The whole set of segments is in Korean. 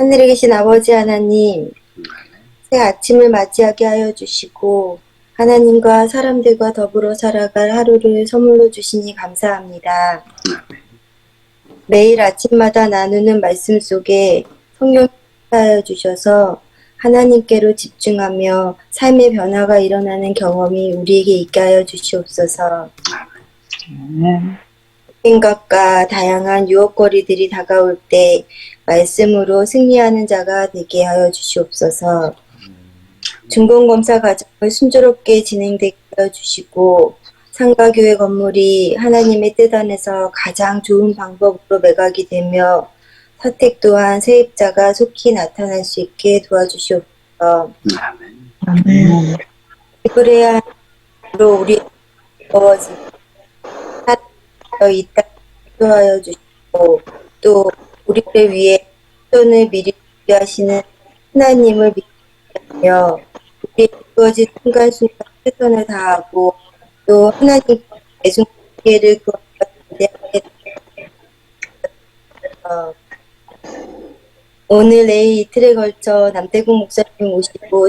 하늘에 계신 아버지 하나님, 새 아침을 맞이하게 하여 주시고 하나님과 사람들과 더불어 살아갈 하루를 선물로 주시니 감사합니다. 매일 아침마다 나누는 말씀 속에 성령을 하여 주셔서 하나님께로 집중하며 삶의 변화가 일어나는 경험이 우리에게 있게 하여 주시옵소서. 생각과 다양한 유혹거리들이 다가올 때 말씀으로 승리하는 자가 되게 하여 주시옵소서. 중공검사 과정을 순조롭게 진행되게 하여 주시고 상가교회 건물이 하나님의 뜻 안에서 가장 좋은 방법으로 매각이 되며 사택 또한 세입자가 속히 나타날 수 있게 도와주시옵소서. 아멘. 그래야 하로 우리 버워진 이 땅에 인도하여 주시고 또 우리를 위해 생존을 미리 준비하시는 하나님을 믿으며 우리의 주어진 순간순간 최선을 다하고 또 하나님께 애송 기회를 구하며 기대하게 되어 오늘 내일 이틀에 걸쳐 남대국 목사님 오시고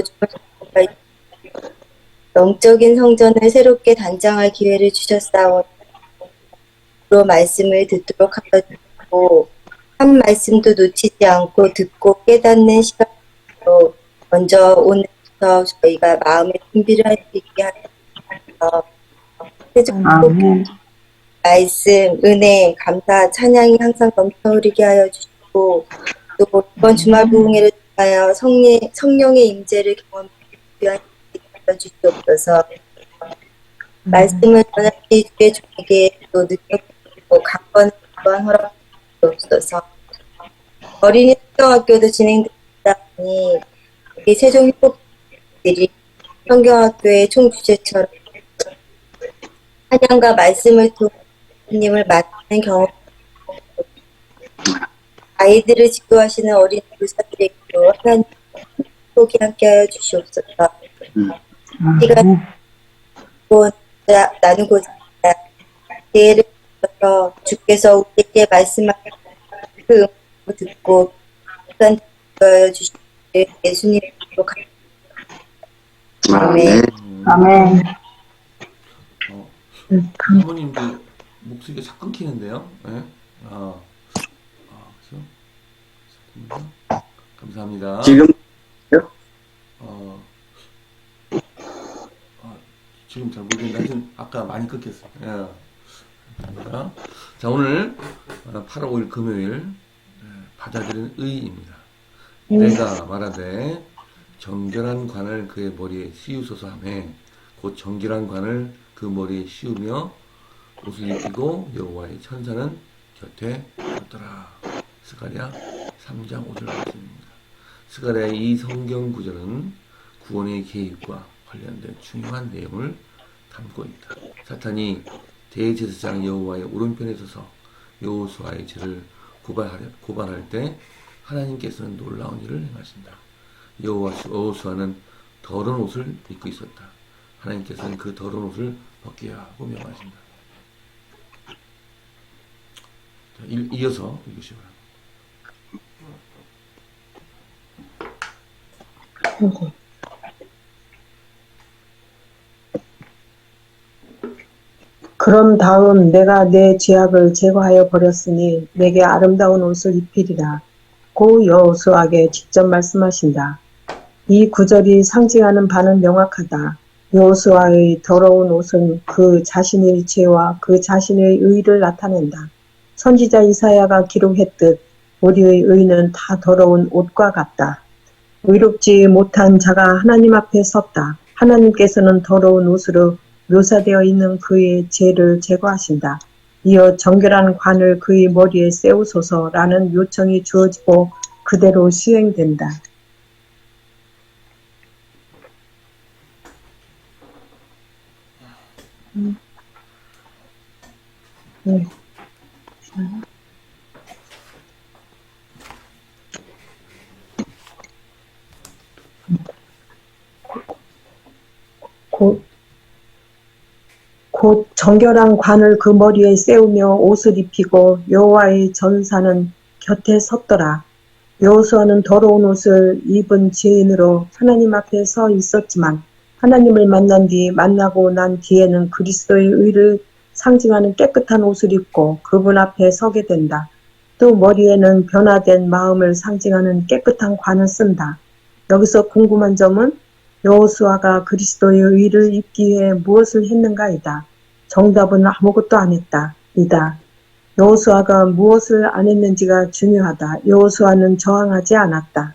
영적인 성전을 새롭게 단장할 기회를 주셨사오니 말씀을 듣도록 하여 주시고 한 말씀도 놓치지 않고 듣고 깨닫는 시간으로 먼저 오늘부터 저희가 마음의 준비를 할 수 있게 하셔서 아멘. 말씀, 은혜, 감사, 찬양이 항상 넘쳐흐르게 하여 주시고 또 이번 주말 부흥회를 통하여 성령의 임재를 경험하게 하여 주시옵소서. 말씀을 전하기 주의 종에게 또 느껴보고 강권 허락 주옵소서. 어린이 성경학교도 진행되다 보니 우리 세종 휴법들이 성경학교의 총주제처럼 찬양과 말씀을 통해 주님을 만나는 경험, 아이들을 지도하시는 어린이 교사들에게도 하나님 속이 함께하여 주시옵소서. 시간 나누고자 기회를 주셔서 주께서 우리에게 말씀하신 그 음성을 듣고 시간 주여 주시길 예수님으로 아멘. 아멘. 사모님 그 목소리가 자꾸 끊기는데요. 네? 그래서 감사합니다. 지금 지금 잘 모르겠는데 하여튼 아까 많이 끊겼어요. 예. 감사합니다. 자, 오늘 8월 5일 금요일 받아들이는 의입니다. 내가 말하되 정결한 관을 그의 머리에 씌우소서 하매 곧 정결한 관을 그 머리에 씌우며 옷을 입히고 여호와의 천사는 곁에 섰더라. 스가랴 3장 5절 말씀입니다. 스가랴의 이 성경 구절은 구원의 계획과 관련된 중요한 내용을 담고 있다. 사탄이 대제사장 여호와의 오른편에 서서 여호수아의 죄를 고발할 때 하나님께서는 놀라운 일을 행하신다. 여호수아는 더러운 옷을 입고 있었다. 하나님께서는 그 더러운 옷을 벗게 하고 명하신다. 자, 이어서 읽으시기 바랍니다. 그런 다음 내가 내 죄악을 제거하여 버렸으니 내게 아름다운 옷을 입히리라. 고 여호수아에게 직접 말씀하신다. 이 구절이 상징하는 바는 명확하다. 여호수아의 더러운 옷은 그 자신의 죄와 그 자신의 의를 나타낸다. 선지자 이사야가 기록했듯 우리의 의는 다 더러운 옷과 같다. 의롭지 못한 자가 하나님 앞에 섰다. 하나님께서는 더러운 옷으로 묘사되어 있는 그의 죄를 제거하신다. 이어 정결한 관을 그의 머리에 세우소서라는 요청이 주어지고 그대로 시행된다. 곧 정결한 관을 그 머리에 세우며 옷을 입히고 여호와의 전사는 곁에 섰더라. 여호수아는 더러운 옷을 입은 죄인으로 하나님 앞에 서 있었지만 하나님을 만나고 난 뒤에는 그리스도의 의를 상징하는 깨끗한 옷을 입고 그분 앞에 서게 된다. 또 머리에는 변화된 마음을 상징하는 깨끗한 관을 쓴다. 여기서 궁금한 점은 여호수아가 그리스도의 의를 입기 위해 무엇을 했는가이다. 정답은 아무것도 안 했다. 이다. 여호수아가 무엇을 안 했는지가 중요하다. 여호수아는 저항하지 않았다.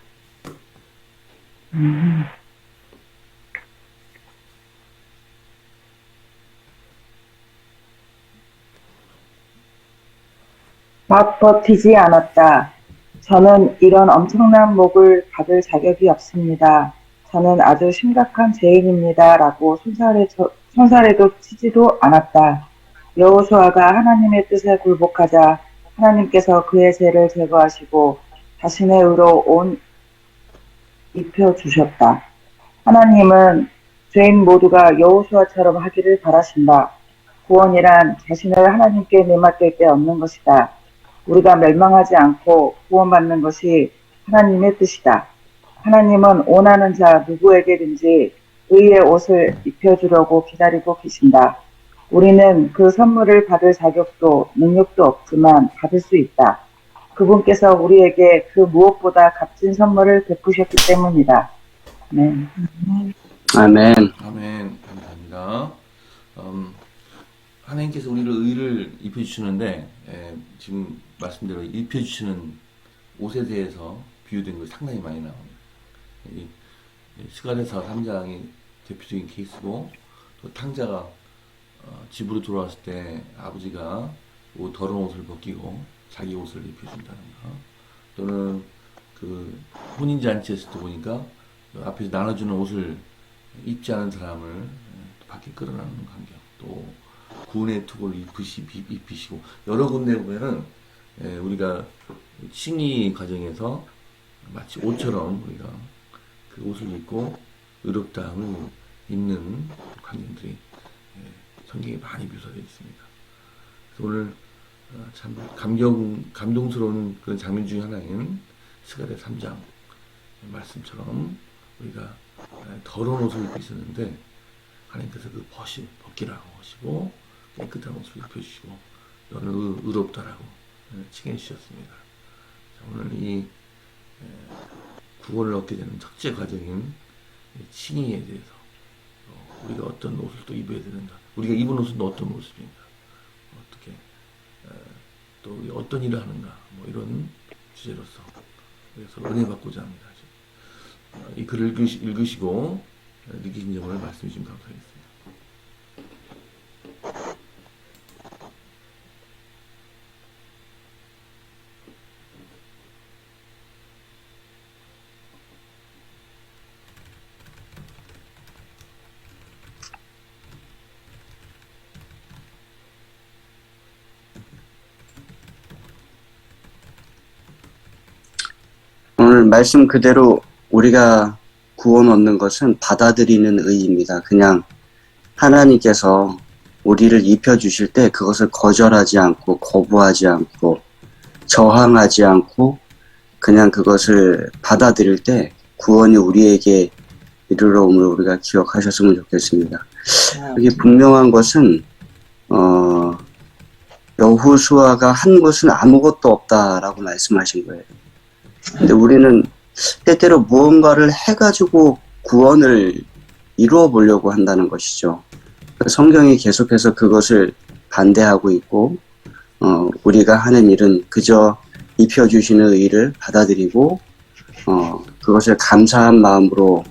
막 버티지 않았다. 저는 이런 엄청난 목을 받을 자격이 없습니다. 저는 아주 심각한 죄인입니다. 라고 손살에도 치지도 않았다. 여호수아가 하나님의 뜻에 굴복하자 하나님께서 그의 죄를 제거하시고 자신의 의로 옷 입혀주셨다. 하나님은 죄인 모두가 여호수아처럼 하기를 바라신다. 구원이란 자신을 하나님께 내맡길 때 얻는 것이다. 우리가 멸망하지 않고 구원받는 것이 하나님의 뜻이다. 하나님은 원하는 자 누구에게든지 의의 옷을 입혀주려고 기다리고 계신다. 우리는 그 선물을 받을 자격도 능력도 없지만 받을 수 있다. 그분께서 우리에게 그 무엇보다 값진 선물을 베푸셨기 때문이다. 네. 아멘. 아멘. 감사합니다. 하나님께서 우리를 의를 입혀주시는데 지금 말씀대로 입혀주시는 옷에 대해서 비유된 것이 상당히 많이 나옵니다. 이 스가랴서 3장이 대표적인 케이스고 또 탕자가 집으로 돌아왔을 때 아버지가 더러운 옷을 벗기고 자기 옷을 입혀준다든가 또는 그 혼인잔치에서도 보니까 앞에서 나눠주는 옷을 입지 않은 사람을 밖에 끌어나오는 광경 또 구원의 투구를 입히시고 여러 군데 보면은 우리가 칭의 과정에서 마치 옷처럼 우리가 그 옷을 입고 의롭다함을 입는 광경들이 성경에 많이 묘사되어 있습니다. 그래서 오늘 참 감동스러운 그런 장면 중에 하나인 스가랴 3장 말씀처럼 우리가 더러운 옷을 입고 있었는데 하나님께서 그 벗기라고 하시고 깨끗한 옷을 입혀주시고 너는 의롭다라고 칭해 주셨습니다. 오늘 이 구원을 얻게 되는 첫째 과정인 칭의에 대해서 우리가 어떤 옷을 또 입어야 되는가, 우리가 입은 옷은 또 어떤 모습인가, 어떻게 또 우리 어떤 일을 하는가, 뭐 이런 주제로서 그래서 은혜 받고자 합니다. 이 글을 읽으시고 느끼신 점을 말씀해 주시면 감사하겠습니다. 오늘 말씀 그대로 우리가 구원 얻는 것은 받아들이는 의입니다. 그냥 하나님께서 우리를 입혀주실 때 그것을 거절하지 않고 거부하지 않고 저항하지 않고 그냥 그것을 받아들일 때 구원이 우리에게 이르러 옴을 우리가 기억하셨으면 좋겠습니다. 여기 분명한 것은 여호수아가 한 것은 아무것도 없다라고 말씀하신 거예요. 근데 우리는 때때로 무언가를 해가지고 구원을 이루어 보려고 한다는 것이죠. 성경이 계속해서 그것을 반대하고 있고, 우리가 하는 일은 그저 입혀주시는 의를 받아들이고, 그것을 감사한 마음으로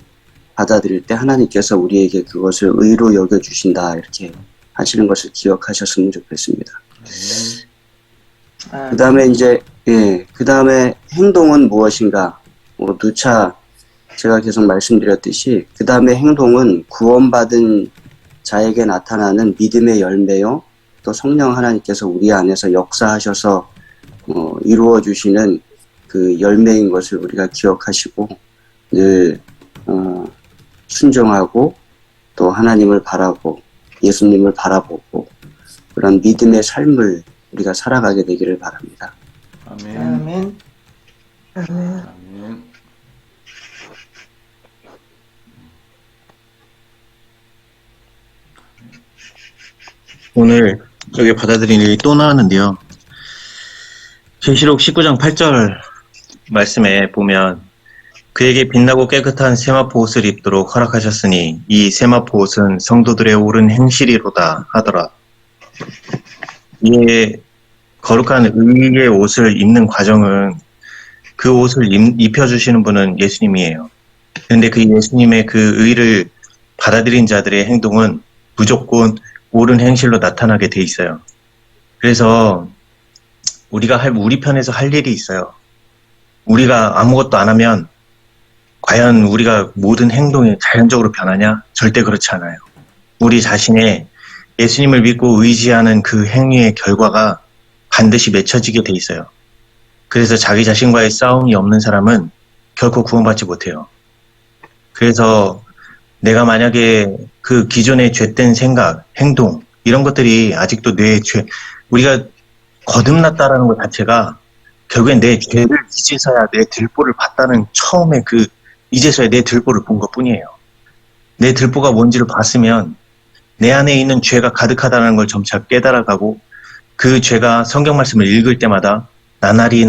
받아들일 때 하나님께서 우리에게 그것을 의로 여겨주신다, 이렇게 하시는 것을 기억하셨으면 좋겠습니다. 그 다음에 그 다음에 행동은 무엇인가? 누차 제가 계속 말씀드렸듯이 그 다음에 행동은 구원받은 자에게 나타나는 믿음의 열매요. 또 성령 하나님께서 우리 안에서 역사하셔서 이루어 주시는 그 열매인 것을 우리가 기억하시고 늘 순종하고 또 하나님을 바라고 예수님을 바라보고 그런 믿음의 삶을 우리가 살아가게 되기를 바랍니다. 아멘. 아멘. 아멘. 아멘. 오늘 여기 받아들인 일이 또 나왔는데요. 계시록 19장 8절 말씀에 보면 그에게 빛나고 깨끗한 세마포 옷을 입도록 허락하셨으니 이 세마포 옷은 성도들의 옳은 행실이로다 하더라. 이에 거룩한 의의 옷을 입는 과정은 그 옷을 입혀주시는 분은 예수님이에요. 그런데 그 예수님의 그 의를 받아들인 자들의 행동은 무조건 옳은 행실로 나타나게 돼 있어요. 그래서 우리 편에서 할 일이 있어요. 우리가 아무것도 안 하면 과연 우리가 모든 행동이 자연적으로 변하냐? 절대 그렇지 않아요. 우리 자신의 예수님을 믿고 의지하는 그 행위의 결과가 반드시 맺혀지게 돼 있어요. 그래서 자기 자신과의 싸움이 없는 사람은 결코 구원받지 못해요. 그래서 내가 만약에 그 기존의 죄된 생각, 행동 이런 것들이 아직도 우리가 거듭났다라는 것 자체가 결국엔 내 죄를 이제서야 내 들보를 봤다는 처음에 이제서야 내 들보를 본 것뿐이에요. 내 들보가 뭔지를 봤으면 내 안에 있는 죄가 가득하다는 걸 점차 깨달아가고 그 죄가 성경 말씀을 읽을 때마다 나날이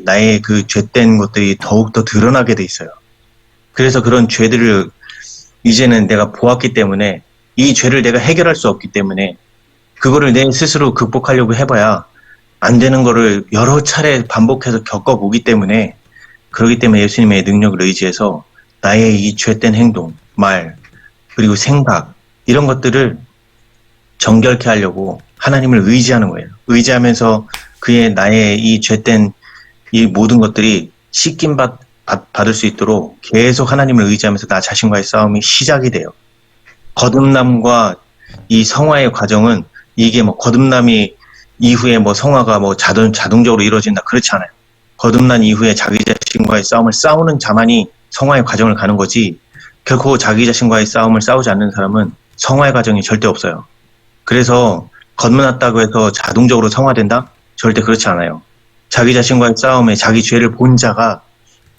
나의 그 죄된 것들이 더욱더 드러나게 돼 있어요. 그래서 그런 죄들을 이제는 내가 보았기 때문에 이 죄를 내가 해결할 수 없기 때문에 그거를 내 스스로 극복하려고 해봐야 안 되는 거를 여러 차례 반복해서 겪어보기 때문에 그렇기 때문에 예수님의 능력을 의지해서 나의 이 죄된 행동, 말, 그리고 생각 이런 것들을 정결케 하려고 하나님을 의지하는 거예요. 의지하면서 나의 이 죄된 이 모든 것들이 씻김 받을 수 있도록 계속 하나님을 의지하면서 나 자신과의 싸움이 시작이 돼요. 거듭남과 이 성화의 과정은 이게 뭐 거듭남이 이후에 뭐 성화가 뭐 자동적으로 이루어진다 그렇지 않아요. 거듭난 이후에 자기 자신과의 싸움을 싸우는 자만이 성화의 과정을 가는 거지 결코 자기 자신과의 싸움을 싸우지 않는 사람은 성화의 과정이 절대 없어요. 그래서 거듭났다고 해서 자동적으로 성화된다? 절대 그렇지 않아요. 자기 자신과의 싸움에 자기 죄를 본 자가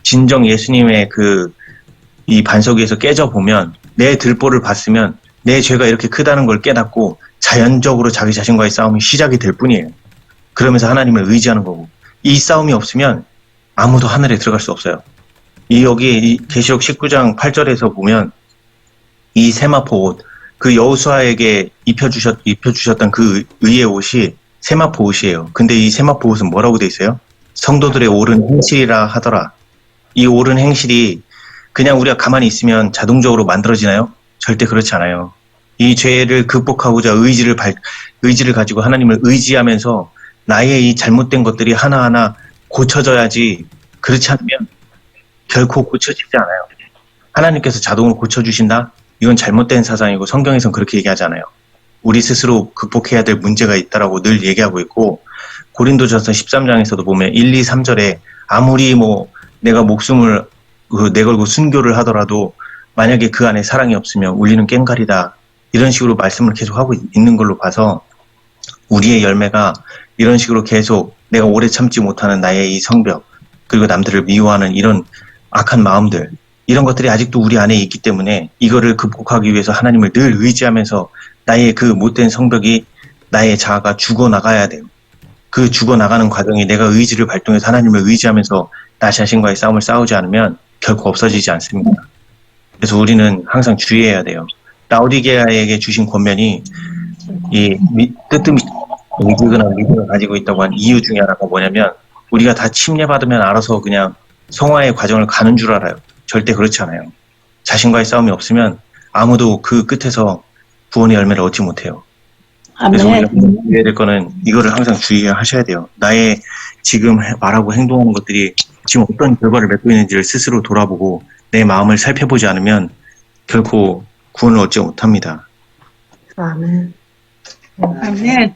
진정 예수님의 이 반석 위에서 깨져보면 내 들보를 봤으면 내 죄가 이렇게 크다는 걸 깨닫고 자연적으로 자기 자신과의 싸움이 시작이 될 뿐이에요. 그러면서 하나님을 의지하는 거고 이 싸움이 없으면 아무도 하늘에 들어갈 수 없어요. 여기 계시록 19장 8절에서 보면 이 세마포 옷, 그 여호수아에게 입혀주셨던 그 의의 옷이 세마포 옷이에요. 근데 이 세마포 옷은 뭐라고 돼 있어요? 성도들의 옳은 행실이라 하더라. 이 옳은 행실이 그냥 우리가 가만히 있으면 자동적으로 만들어지나요? 절대 그렇지 않아요. 이 죄를 극복하고자 의지를 가지고 하나님을 의지하면서 나의 이 잘못된 것들이 하나하나 고쳐져야지 그렇지 않으면 결코 고쳐지지 않아요. 하나님께서 자동으로 고쳐주신다? 이건 잘못된 사상이고 성경에선 그렇게 얘기하지 않아요. 우리 스스로 극복해야 될 문제가 있다라고 늘 얘기하고 있고 고린도전서 13장에서도 보면 1, 2, 3절에 아무리 내가 목숨을 내걸고 순교를 하더라도 만약에 그 안에 사랑이 없으면 우리는 꽹가리다. 이런 식으로 말씀을 계속 하고 있는 걸로 봐서 우리의 열매가 이런 식으로 계속 내가 오래 참지 못하는 나의 이 성벽 그리고 남들을 미워하는 이런 악한 마음들 이런 것들이 아직도 우리 안에 있기 때문에 이거를 극복하기 위해서 하나님을 늘 의지하면서 나의 그 못된 성벽이 나의 자아가 죽어나가야 돼요. 그 죽어나가는 과정이 내가 의지를 발동해서 하나님을 의지하면서 나 자신과의 싸움을 싸우지 않으면 결코 없어지지 않습니다. 그래서 우리는 항상 주의해야 돼요. 라오디게아에게 주신 권면이 뜨뜻미 미지근한 믿음을 가지고 있다고 한 이유 중에 하나가 뭐냐면 우리가 다 침례받으면 알아서 그냥 성화의 과정을 가는 줄 알아요. 절대 그렇지 않아요. 자신과의 싸움이 없으면 아무도 그 끝에서 구원의 열매를 얻지 못해요. 그래서 우리가 주의해야 될 거는 이거를 항상 주의하셔야 돼요. 나의 지금 말하고 행동하는 것들이 지금 어떤 결과를 맺고 있는지를 스스로 돌아보고 내 마음을 살펴보지 않으면 결코 구원을 얻지 못합니다. 아멘. 아멘.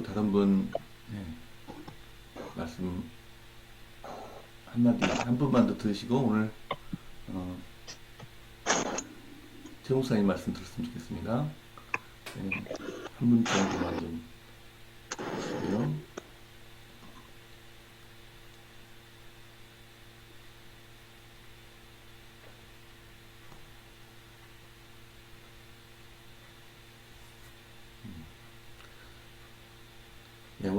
또 다른 분 네, 말씀 한마디 한 분만 더 들으시고 오늘 최 목사님 말씀 들었으면 좋겠습니다. 네, 한 분 정도만 좀 주시고요. 네,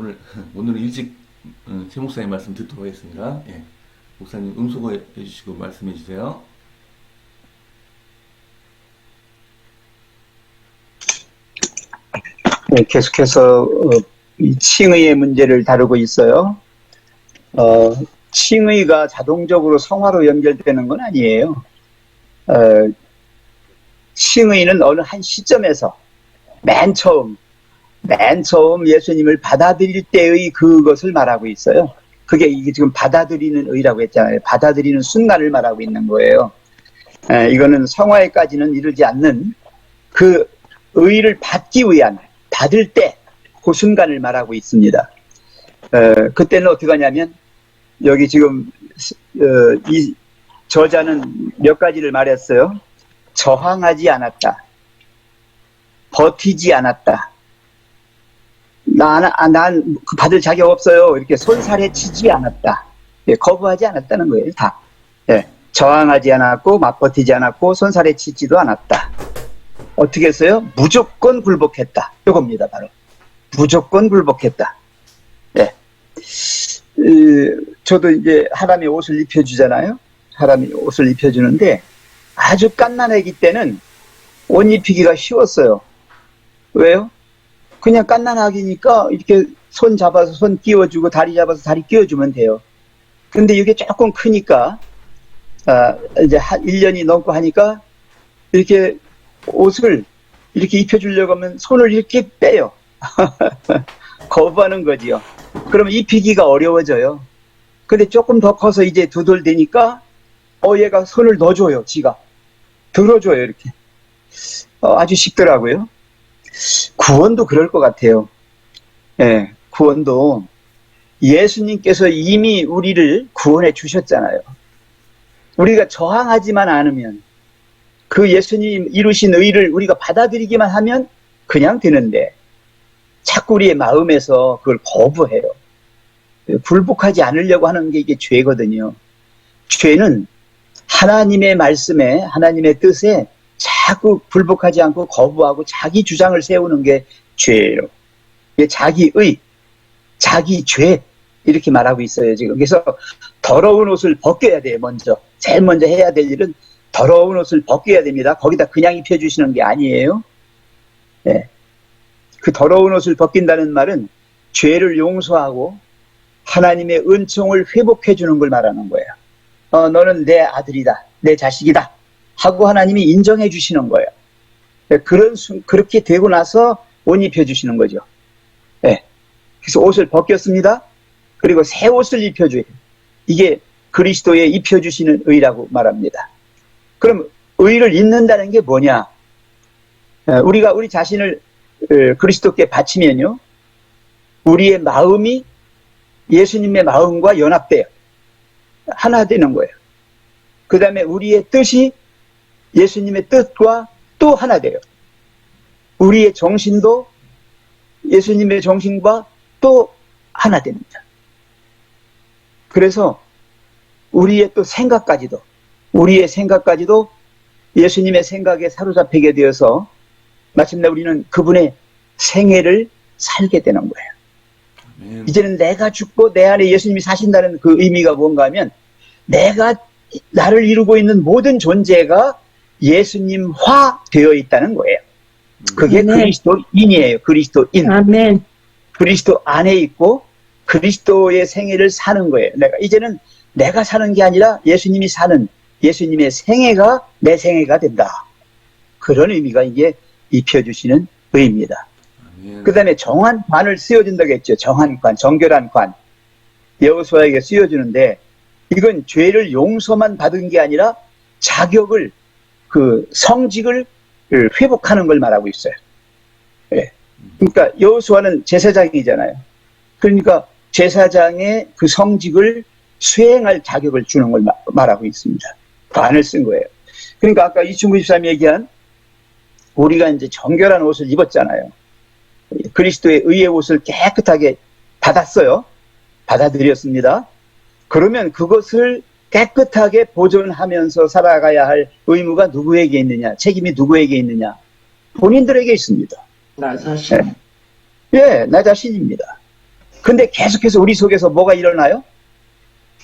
오늘 일찍 최 목사님 말씀 듣도록 하겠습니다. 예, 목사님 음소거 해주시고 말씀해 주세요. 네, 계속해서 이 칭의의 문제를 다루고 있어요. 칭의가 자동적으로 성화로 연결되는 건 아니에요. 칭의는 어느 한 시점에서 맨 처음 예수님을 받아들일 때의 그것을 말하고 있어요. 그게 이게 지금 받아들이는 의라고 했잖아요. 받아들이는 순간을 말하고 있는 거예요. 이거는 성화에까지는 이르지 않는 그 의를 받기 위한 받을 때 그 순간을 말하고 있습니다. 그때는 어떻게 하냐면 여기 지금 이 저자는 몇 가지를 말했어요. 저항하지 않았다. 버티지 않았다. 난 받을 자격 없어요. 이렇게 손살에 치지 않았다. 예, 거부하지 않았다는 거예요. 다. 예, 저항하지 않았고 맞버티지 않았고 손살에 치지도 않았다. 어떻게 했어요? 무조건 굴복했다. 이겁니다. 바로. 무조건 굴복했다. 예. 저도 이제 하람이 옷을 입혀주잖아요. 하람이 옷을 입혀주는데 아주 갓난 애기 때는 옷 입히기가 쉬웠어요. 왜요? 그냥 갓난 아기니까 이렇게 손 잡아서 손 끼워주고 다리 잡아서 다리 끼워주면 돼요. 근데 이게 조금 크니까 이제 1년이 넘고 하니까 이렇게 옷을 이렇게 입혀주려고 하면 손을 이렇게 빼요. 거부하는 거지요. 그러면 입히기가 어려워져요. 근데 조금 더 커서 이제 2돌 되니까 얘가 손을 넣어줘요. 지가 들어줘요. 이렇게 아주 쉽더라고요. 구원도 그럴 것 같아요. 예, 구원도 예수님께서 이미 우리를 구원해 주셨잖아요. 우리가 저항하지만 않으면 그 예수님 이루신 의를 우리가 받아들이기만 하면 그냥 되는데 자꾸 우리의 마음에서 그걸 거부해요. 굴복하지 않으려고 하는 게 이게 죄거든요. 죄는 하나님의 말씀에 하나님의 뜻에 자꾸 굴복하지 않고 거부하고 자기 주장을 세우는 게 죄예요. 자기의, 자기 죄 이렇게 말하고 있어요 지금. 그래서 더러운 옷을 벗겨야 돼요. 제일 먼저 해야 될 일은 더러운 옷을 벗겨야 됩니다. 거기다 그냥 입혀주시는 게 아니에요. 네. 그 더러운 옷을 벗긴다는 말은 죄를 용서하고 하나님의 은총을 회복해 주는 걸 말하는 거예요. 너는 내 아들이다, 내 자식이다 하고 하나님이 인정해 주시는 거예요. 그렇게 되고 나서 옷 입혀 주시는 거죠. 네. 그래서 옷을 벗겼습니다. 그리고 새 옷을 입혀줘요. 이게 그리스도에 입혀주시는 의라고 말합니다. 그럼 의를 입는다는 게 뭐냐? 우리가 우리 자신을 그리스도께 바치면요, 우리의 마음이 예수님의 마음과 연합돼요. 하나 되는 거예요. 그 다음에 우리의 뜻이 예수님의 뜻과 또 하나 돼요. 우리의 정신도 예수님의 정신과 또 하나 됩니다. 그래서 우리의 또 생각까지도 예수님의 생각에 사로잡히게 되어서 마침내 우리는 그분의 생애를 살게 되는 거예요. 이제는 내가 죽고 내 안에 예수님이 사신다는 그 의미가 뭔가 하면 나를 이루고 있는 모든 존재가 예수님화 되어 있다는 거예요. 그게 아멘. 그리스도인이에요. 그리스도인. 아멘. 그리스도 안에 있고 그리스도의 생애를 사는 거예요. 이제는 내가 사는 게 아니라 예수님이 사는 예수님의 생애가 내 생애가 된다. 그런 의미가 이게 입혀주시는 의미입니다. 그 다음에 정한 관을 씌워준다고 했죠. 정한 관, 정결한 관. 여호수아에게 씌워주는데 이건 죄를 용서만 받은 게 아니라 자격을, 성직을 회복하는 걸 말하고 있어요. 예. 그러니까 여호수아는 제사장이잖아요. 그러니까 제사장의 그 성직을 수행할 자격을 주는 걸 말하고 있습니다. 반을 쓴 거예요. 그러니까 아까 이충구 집사님이 얘기한 우리가 이제 정결한 옷을 입었잖아요. 그리스도의 의의 옷을 깨끗하게 받았어요. 받아들였습니다. 그러면 그것을 깨끗하게 보존하면서 살아가야 할 의무가 누구에게 있느냐, 책임이 누구에게 있느냐, 본인들에게 있습니다. 나 자신. 예, 나 자신입니다. 근데 계속해서 우리 속에서 뭐가 일어나요?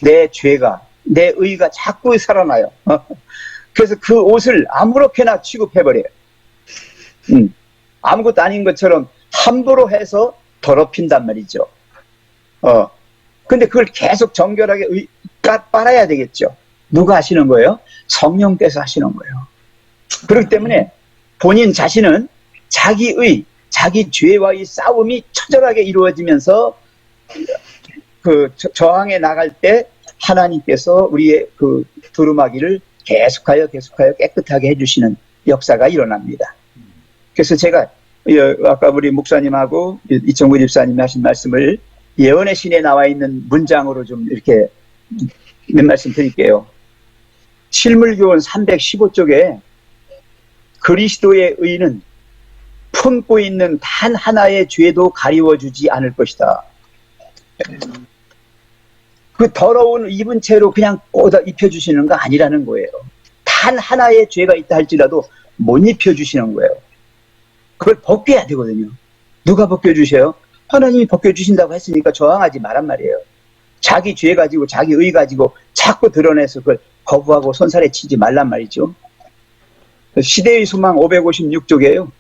내 죄가, 내 의가 자꾸 살아나요. 그래서 그 옷을 아무렇게나 취급해버려요. 아무것도 아닌 것처럼 함부로 해서 더럽힌단 말이죠. 근데 그걸 계속 정결하게 빨아야 되겠죠. 누가 하시는 거예요? 성령께서 하시는 거예요. 그렇기 때문에 본인 자신은 자기의, 자기 죄와의 싸움이 처절하게 이루어지면서 그 저항에 나갈 때 하나님께서 우리의 그 두루마기를 계속하여 깨끗하게 해주시는 역사가 일어납니다. 그래서 제가 아까 우리 목사님하고 이청구 집사님이 하신 말씀을 예언의 신에 나와 있는 문장으로 좀 이렇게 몇 말씀 드릴게요. 실물교훈 315쪽에 그리스도의 의는 품고 있는 단 하나의 죄도 가리워주지 않을 것이다. 그 더러운 입은 채로 그냥 입혀주시는 거 아니라는 거예요. 단 하나의 죄가 있다 할지라도 못 입혀주시는 거예요. 그걸 벗겨야 되거든요. 누가 벗겨주세요? 하나님이 벗겨주신다고 했으니까 저항하지 말란 말이에요. 자기 죄 가지고 자기 의 가지고 자꾸 드러내서 그걸 거부하고 손살에 치지 말란 말이죠. 시대의 소망 556쪽이에요.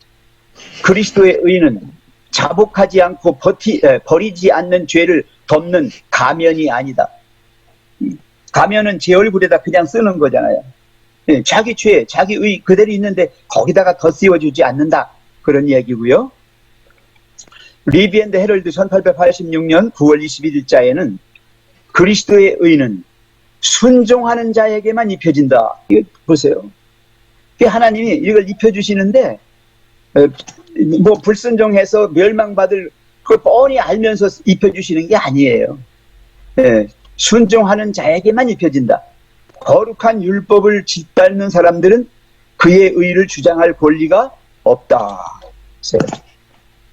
그리스도의 의는 자복하지 않고 버리지 않는 죄를 덮는 가면이 아니다. 가면은 제 얼굴에다 그냥 쓰는 거잖아요. 자기 죄, 자기 의 그대로 있는데 거기다가 더 씌워주지 않는다. 그런 이야기고요. 리비 앤드 헤럴드 1886년 9월 21일자에는 그리스도의 의는 순종하는 자에게만 입혀진다. 이거 보세요. 하나님이 이걸 입혀주시는데 뭐 불순종해서 멸망받을 그걸 뻔히 알면서 입혀주시는 게 아니에요. 순종하는 자에게만 입혀진다. 거룩한 율법을 짓밟는 사람들은 그의 의를 주장할 권리가 없다.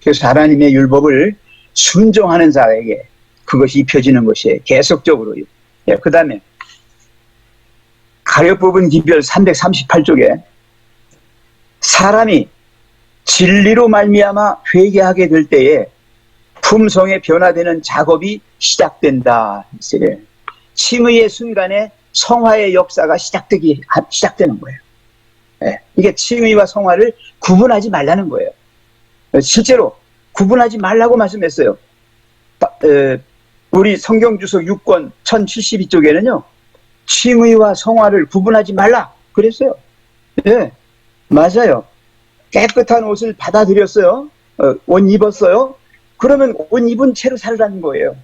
그래서 하나님의 율법을 순종하는 자에게 그것이 입혀지는 것이에요. 계속적으로요. 그 다음에 가려뽑은 기별 338쪽에 사람이 진리로 말미암아 회개하게 될 때에 품성에 변화되는 작업이 시작된다. 칭의의 순간에 성화의 역사가 시작되는 거예요. 이게 칭의와 성화를 구분하지 말라는 거예요. 실제로 구분하지 말라고 말씀했어요. 우리 성경주석 6권 1072쪽에는요. 칭의와 성화를 구분하지 말라 그랬어요. 맞아요. 깨끗한 옷을 받아들였어요. 옷 입었어요. 그러면 옷 입은 채로 살라는 거예요.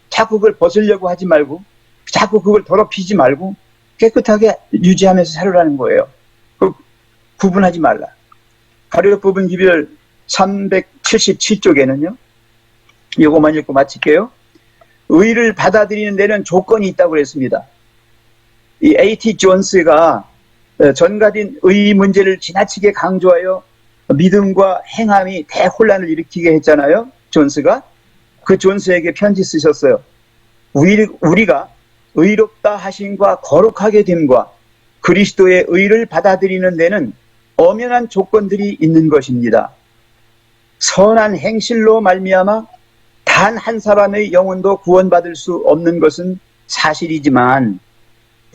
자꾸 그걸 벗으려고 하지 말고 자꾸 그걸 더럽히지 말고 깨끗하게 유지하면서 살라는 거예요. 구분하지 말라. 가려뽑은 기별 377쪽에는요. 이거만 읽고 마칠게요. 의를 받아들이는 데는 조건이 있다고 그랬습니다. 이 A.T. 존스가 전가된 의 문제를 지나치게 강조하여 믿음과 행함이 대혼란을 일으키게 했잖아요. 존스가. 그 존스에게 편지 쓰셨어요. 우리가 의롭다 하심과 거룩하게 됨과 그리스도의 의를 받아들이는 데는 엄연한 조건들이 있는 것입니다. 선한 행실로 말미암아 단 한 사람의 영혼도 구원받을 수 없는 것은 사실이지만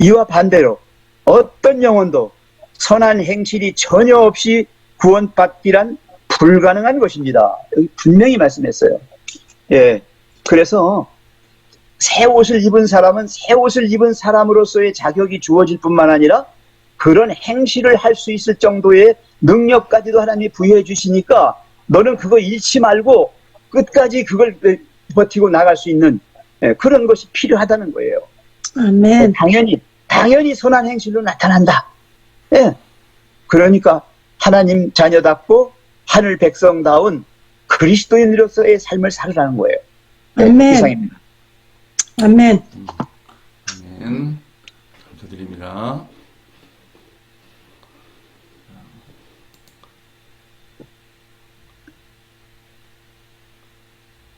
이와 반대로 어떤 영혼도 선한 행실이 전혀 없이 구원받기란 불가능한 것입니다. 여기 분명히 말씀했어요. 그래서 새 옷을 입은 사람은 새 옷을 입은 사람으로서의 자격이 주어질 뿐만 아니라 그런 행실을 할 수 있을 정도의 능력까지도 하나님이 부여해 주시니까 너는 그거 잃지 말고 끝까지 그걸 버티고 나갈 수 있는 그런 것이 필요하다는 거예요. 아멘. 당연히 선한 행실로 나타난다. 그러니까 하나님 자녀답고 하늘 백성다운 그리스도인으로서의 삶을 살으라는 거예요. 네, 아멘. 이상입니다. 아멘. 아멘. 감사드립니다.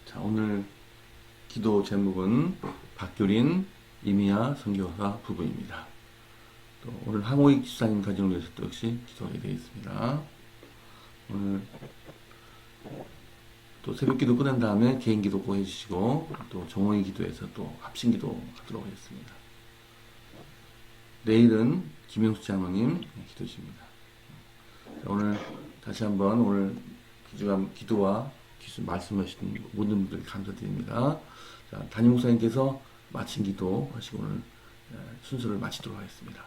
자, 오늘 기도 제목은 박규린, 이미아 선교사 부부입니다. 또 오늘 항호익 집사님 가정을 위해서 또 역시 기도하게 되어 있습니다. 오늘 또 새벽 기도 끝난 다음에 개인 기도 꼭 해주시고 또 정호의 기도에서 또 합심 기도 하도록 하겠습니다. 내일은 김영수 장로님 기도십니다. 오늘 다시 한번 오늘 기도와 기술 말씀하신 모든 분들 감사드립니다. 자, 담임 목사님께서 마친 기도 하시고 오늘 순서를 마치도록 하겠습니다.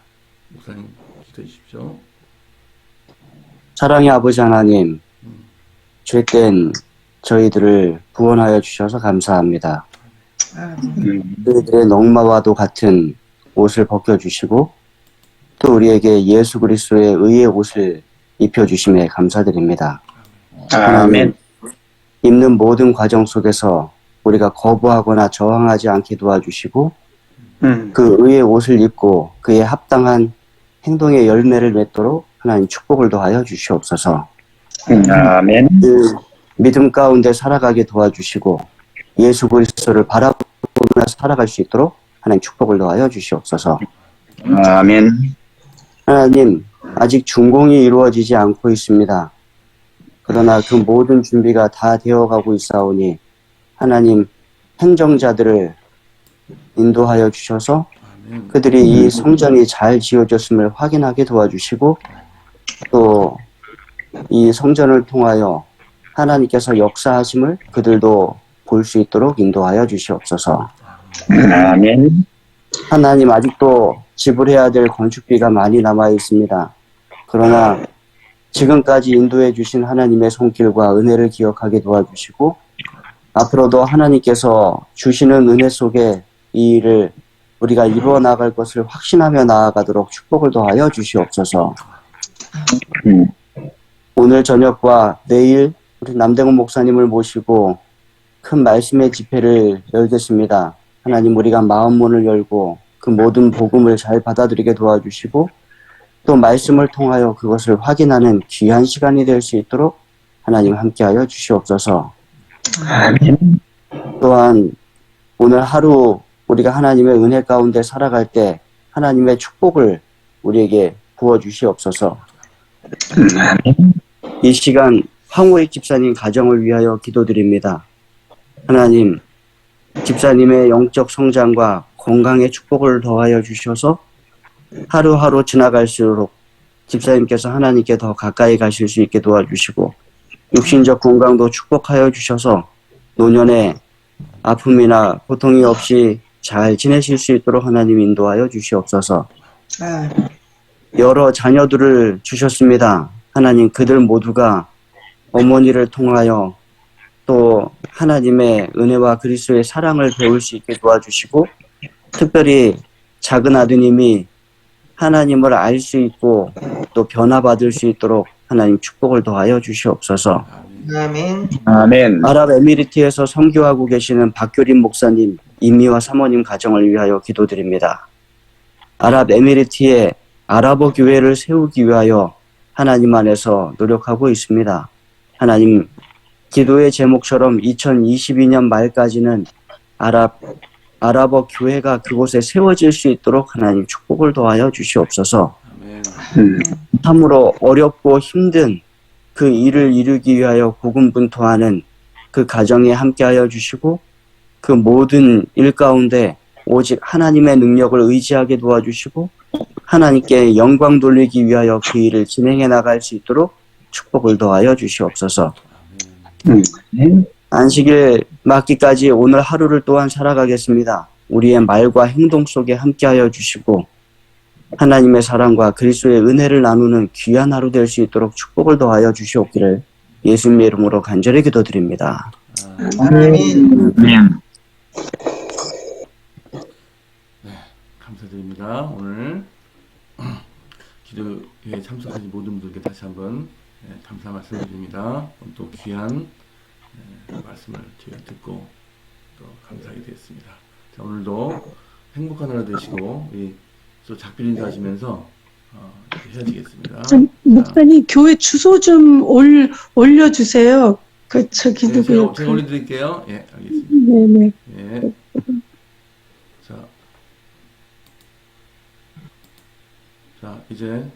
목사님 기도해 주십시오. 사랑의 아버지 하나님, 죄된 저희들을 구원하여 주셔서 감사합니다. 저희들의 농마와도 같은 옷을 벗겨주시고 또 우리에게 예수 그리스도의 의의 옷을 입혀주심에 감사드립니다. 아멘. 입는 모든 과정 속에서 우리가 거부하거나 저항하지 않게 도와주시고 그 의의 옷을 입고 그에 합당한 행동의 열매를 맺도록 하나님 축복을 더하여 주시옵소서. 아멘. 그 믿음 가운데 살아가게 도와주시고 예수 그리스도를 바라보며 살아갈 수 있도록 하나님 축복을 더하여 주시옵소서. 아멘. 하나님, 아직 준공이 이루어지지 않고 있습니다. 그러나 그 모든 준비가 다 되어가고 있사오니 하나님 행정자들을 인도하여 주셔서 그들이 이 성전이 잘 지어졌음을 확인하게 도와주시고 또 이 성전을 통하여 하나님께서 역사하심을 그들도 볼 수 있도록 인도하여 주시옵소서. 아멘. 하나님, 아직도 지불해야 될 건축비가 많이 남아 있습니다. 그러나 지금까지 인도해 주신 하나님의 손길과 은혜를 기억하게 도와주시고 앞으로도 하나님께서 주시는 은혜 속에 이 일을 우리가 이루어 나갈 것을 확신하며 나아가도록 축복을 더하여 주시옵소서. 오늘 저녁과 내일 우리 남대곤 목사님을 모시고 큰 말씀의 집회를 열겠습니다. 하나님, 우리가 마음 문을 열고 그 모든 복음을 잘 받아들이게 도와주시고 또 말씀을 통하여 그것을 확인하는 귀한 시간이 될 수 있도록 하나님 함께하여 주시옵소서. 또한 오늘 하루 우리가 하나님의 은혜 가운데 살아갈 때 하나님의 축복을 우리에게 부어주시옵소서. 이 시간 황호익 집사님 가정을 위하여 기도드립니다. 하나님, 집사님의 영적 성장과 건강의 축복을 더하여 주셔서 하루하루 지나갈수록 집사님께서 하나님께 더 가까이 가실 수 있게 도와주시고 육신적 건강도 축복하여 주셔서 노년에 아픔이나 고통이 없이 잘 지내실 수 있도록 하나님 인도하여 주시옵소서. 여러 자녀들을 주셨습니다. 하나님, 그들 모두가 어머니를 통하여 또 하나님의 은혜와 그리스도의 사랑을 배울 수 있게 도와주시고 특별히 작은 아드님이 하나님을 알 수 있고 또 변화받을 수 있도록 하나님 축복을 더하여 주시옵소서. 아멘. 아멘. 아랍에미리트에서 선교하고 계시는 박교린 목사님, 이미와 사모님 가정을 위하여 기도드립니다. 아랍에미리트에 아랍어 교회를 세우기 위하여 하나님 안에서 노력하고 있습니다. 하나님, 기도의 제목처럼 2022년 말까지는 아랍어 교회가 그곳에 세워질 수 있도록 하나님 축복을 더하여 주시옵소서. 참으로 어렵고 힘든 그 일을 이루기 위하여 고군분투하는 그 가정에 함께하여 주시고 그 모든 일 가운데 오직 하나님의 능력을 의지하게 도와주시고 하나님께 영광 돌리기 위하여 그 일을 진행해 나갈 수 있도록 축복을 더하여 주시옵소서. 안식일 맞기까지 오늘 하루를 또한 살아가겠습니다. 우리의 말과 행동 속에 함께하여 주시고 하나님의 사랑과 그리스도의 은혜를 나누는 귀한 하루 될 수 있도록 축복을 더하여 주시옵기를 예수님의 이름으로 간절히 기도드립니다. 아멘. 감사드립니다. 오늘 기도에 참석하신 모든 분들께 다시 한번 감사 말씀드립니다. 또 귀한 말씀을 저희가 듣고 또 감사하게 되었습니다. 자, 오늘도 행복한 하루 되시고 우리 또 작별 인사하시면서 이렇게 헤어지겠습니다. 목사님 교회 주소 좀 올려주세요. 그 저기 네, 누구요? 제가 올려드릴게요. 예, 알겠습니다. 네네. 예. 자, 이제